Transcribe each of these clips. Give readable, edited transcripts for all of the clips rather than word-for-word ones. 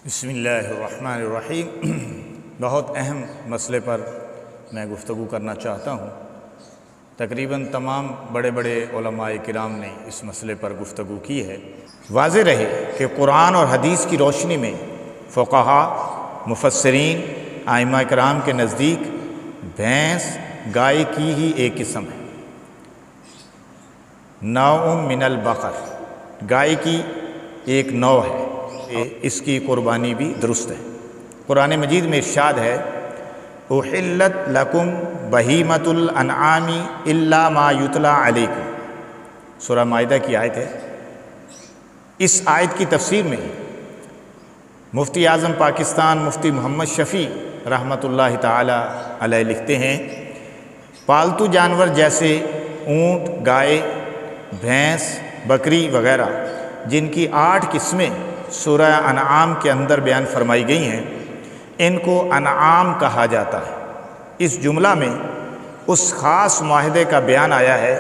بسم اللہ الرحمن الرحیم۔ بہت اہم مسئلے پر میں گفتگو کرنا چاہتا ہوں۔ تقریباً تمام بڑے بڑے علماء کرام نے اس مسئلے پر گفتگو کی ہے۔ واضح رہے کہ قرآن اور حدیث کی روشنی میں فقہاء، مفسرین، ائمہ کرام کے نزدیک بھینس گائے کی ہی ایک قسم ہے، نوع من البقر، گائے کی ایک نوع ہے، اس کی قربانی بھی درست ہے۔ قرآن مجید میں ارشاد ہے احلت لکم بہیمۃ الانعام الا ما یتلی علیکم، سورہ مائدہ کی آیت ہے۔ اس آیت کی تفسیر میں مفتی اعظم پاکستان مفتی محمد شفیع رحمۃ اللہ تعالی علیہ لکھتے ہیں، پالتو جانور جیسے اونٹ، گائے، بھینس، بکری وغیرہ جن کی 8 قسمیں سورہ انعام کے اندر بیان فرمائی گئی ہیں، ان کو انعام کہا جاتا ہے۔ اس جملہ میں اس خاص معاہدے کا بیان آیا ہے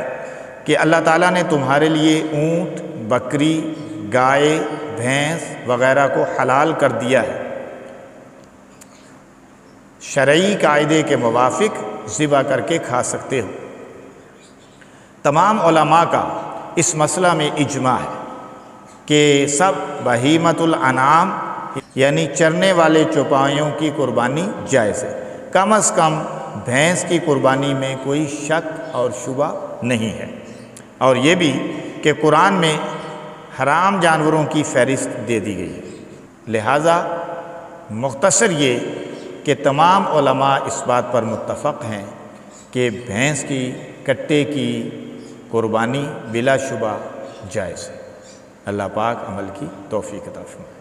کہ اللہ تعالیٰ نے تمہارے لیے اونٹ، بکری، گائے، بھینس وغیرہ کو حلال کر دیا ہے، شرعی قاعدے کے موافق ذبح کر کے کھا سکتے ہو۔ تمام علماء کا اس مسئلہ میں اجماع ہے کہ سب بہیمۃ الانعام یعنی چرنے والے چوپایوں کی قربانی جائز ہے، کم از کم بھینس کی قربانی میں کوئی شک اور شبہ نہیں ہے۔ اور یہ بھی کہ قرآن میں حرام جانوروں کی فہرست دے دی گئی ہے، لہٰذا مختصر یہ کہ تمام علماء اس بات پر متفق ہیں کہ بھینس کی کٹے کی قربانی بلا شبہ جائز ہے۔ اللہ پاک عمل کی توفیق عطا فرمائے۔